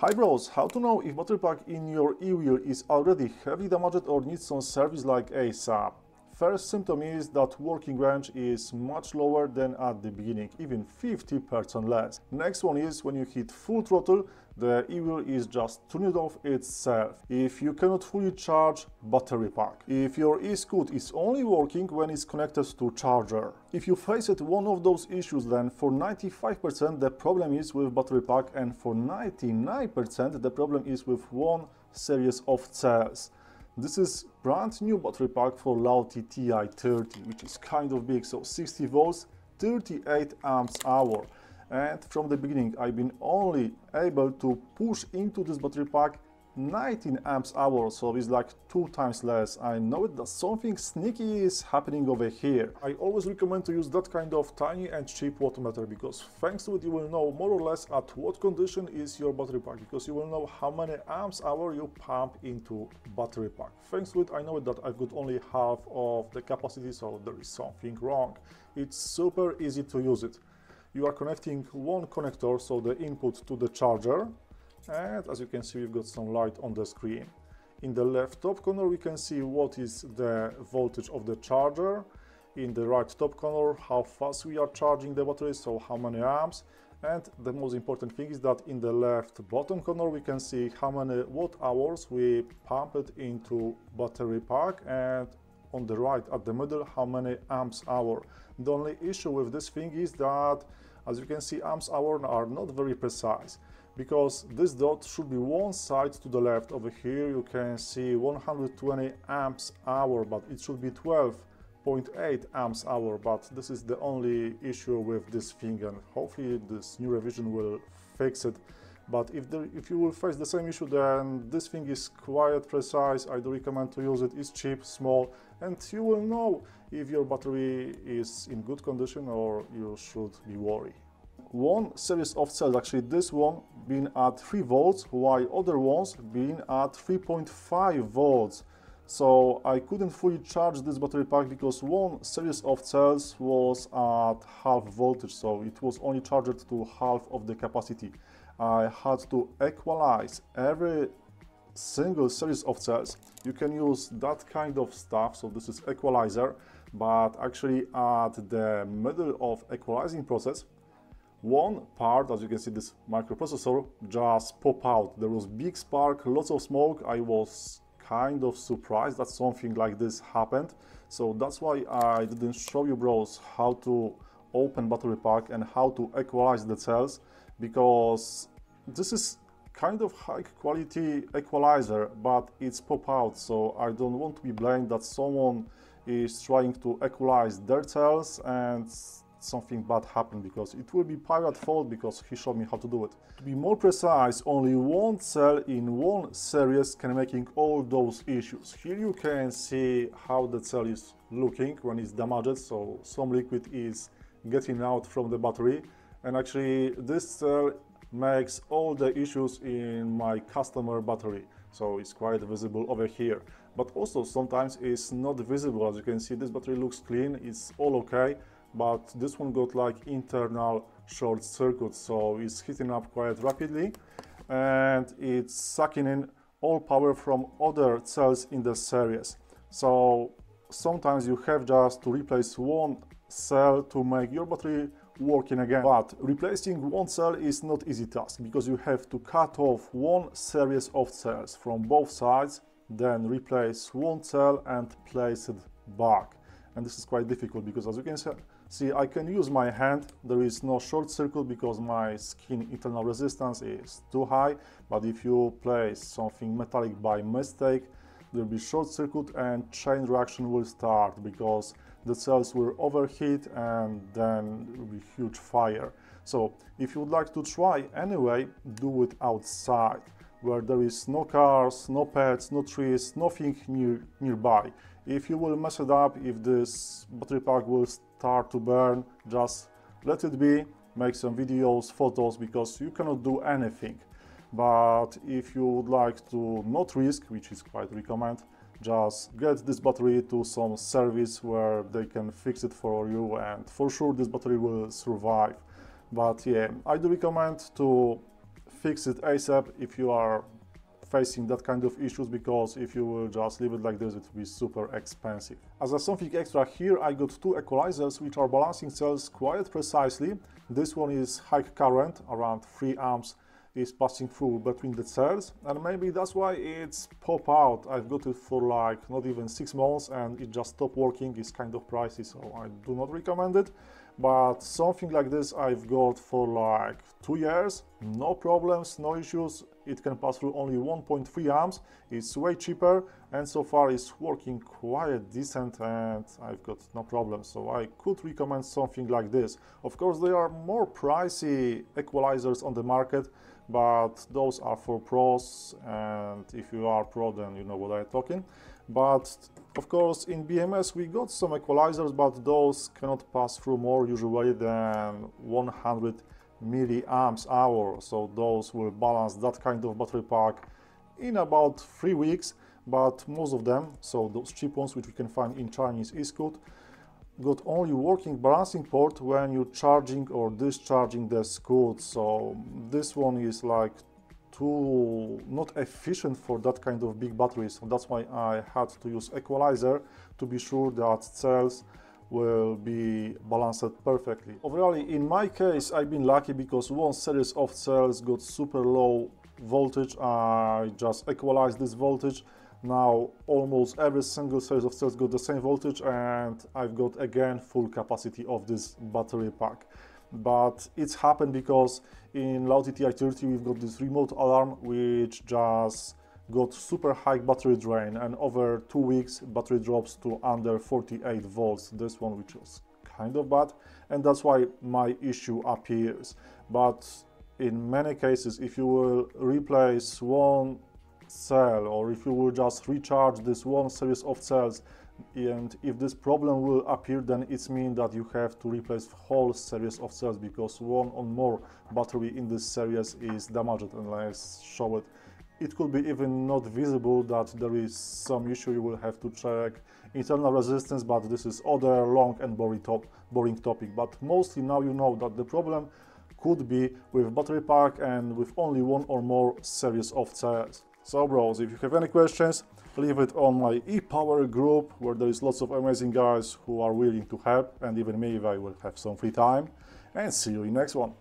Hi bros, how to know if battery pack in your e-wheel is already heavily damaged or needs some service like ASAP? First symptom is that working range is much lower than at the beginning, even 50% less. Next one is when you hit full throttle, the e-wheel is just turning off itself. If you cannot fully charge battery pack. If your e-scoot is only working when it's connected to charger. If you face one of those issues, then for 95% the problem is with battery pack, and for 99% the problem is with one series of cells. This is brand new battery pack for Lauti TI30, which is kind of big, so 60 volts, 38 amps hour. And from the beginning I've been only able to push into this battery pack 19 amps hour, so it's like 2 times less. I know that something sneaky is happening over here. I always recommend to use that kind of tiny and cheap voltmeter, because thanks to it you will know more or less at what condition is your battery pack, because you will know how many amps hour you pump into battery pack. Thanks to it I know that I've got only half of the capacity, so there is something wrong. It's super easy to use it. You are connecting one connector, so the input to the charger, and as you can see we've got some light on the screen. In the left top corner we can see what is the voltage of the charger. In the right top corner how fast we are charging the battery, so how many amps. And the most important thing is that in the left bottom corner we can see how many watt hours we pumped into battery pack, and on the right at the middle how many amps hour. The only issue with this thing is that, as you can see, amps hour are not very precise, because this dot should be one side to the left. Over here you can see 120 amps hour, but it should be 12.8 amps hour. But this is the only issue with this thing, and hopefully this new revision will fix it. But if you will face the same issue, then this thing is quite precise. I do recommend to use it. It's cheap, small, and you will know if your battery is in good condition or you should be worried. One series of cells, actually this one being at 3 volts, while other ones being at 3.5 volts. So I couldn't fully charge this battery pack because one series of cells was at half voltage, so it was only charged to half of the capacity. I had to equalize every single series of cells. You can use that kind of stuff, so this is equalizer, but actually at the middle of equalizing process, one part, as you can see, this microprocessor just pop out. There was big spark, lots of smoke. I was kind of surprised that something like this happened. So that's why I didn't show you bros how to open battery pack and how to equalize the cells, because this is kind of high quality equalizer, but it's pop out. So I don't want to be blamed that someone is trying to equalize their cells and something bad happened, because it will be pirate fault, because he showed me how to do it. To be more precise, only one cell in one series can making all those issues. Here you can see how the cell is looking when it's damaged, so some liquid is getting out from the battery, and actually this cell makes all the issues in my customer battery, so it's quite visible over here. But also sometimes it's not visible. As you can see, this battery looks clean, it's all okay, but this one got like internal short circuit, so it's heating up quite rapidly and it's sucking in all power from other cells in the series. So sometimes you have just to replace one cell to make your battery working again. But replacing one cell is not easy task, because you have to cut off one series of cells from both sides, then replace one cell and place it back. And this is quite difficult, because as you can see, I can use my hand. There is no short circuit because my skin internal resistance is too high. But if you place something metallic by mistake, there will be short circuit and chain reaction will start, because the cells will overheat and then there will be huge fire. So if you would like to try anyway, do it outside, where there is no cars, no pets, no trees, nothing nearby. If you will mess it up, if this battery pack will start to burn, just let it be, make some videos, photos, because you cannot do anything. But if you would like to not risk, which is quite recommend, just get this battery to some service where they can fix it for you, and for sure this battery will survive. But yeah, I do recommend to fix it ASAP if you are facing that kind of issues, because if you will just leave it like this, it will be super expensive. As a something extra here, I got two equalizers which are balancing cells quite precisely. This one is high current, around 3 amps is passing through between the cells, and maybe that's why it's pop out. I've got it for like not even 6 months and it just stopped working. It's kind of pricey, so I do not recommend it. But something like this I've got for like 2 years, no problems, no issues. It can pass through only 1.3 amps, it's way cheaper, and so far it's working quite decent and I've got no problems. So I could recommend something like this. Of course, there are more pricey equalizers on the market, but those are for pros, and if you are pro, then you know what I'm talking. But of course, in BMS we got some equalizers, but those cannot pass through more usually than 100 milliamps hour. So those will balance that kind of battery pack in about 3 weeks. But most of them, so those cheap ones which we can find in Chinese Escoot, got only working balancing port when you're charging or discharging the Escoot. So this one is like too not efficient for that kind of big batteries. So that's why I had to use equalizer to be sure that cells will be balanced perfectly. Overall, in my case, I've been lucky because one series of cells got super low voltage. I just equalized this voltage. Now almost every single series of cells got the same voltage, and I've got again full capacity of this battery pack. But it's happened because in Loud TTI30 we've got this remote alarm which just got super high battery drain, and over 2 weeks battery drops to under 48 volts. This one, which was kind of bad, and that's why my issue appears. But in many cases, if you will replace one cell, or if you will just recharge this one series of cells, and if this problem will appear, then it means that you have to replace whole series of cells, because one or more battery in this series is damaged. And let's show it. It could be even not visible that there is some issue. You will have to check internal resistance, but this is other long and boring topic. But mostly now you know that the problem could be with battery pack and with only one or more series of cells. So bros, if you have any questions, leave it on my e-power group, where there is lots of amazing guys who are willing to help, and even me if I will have some free time. And see you in next one.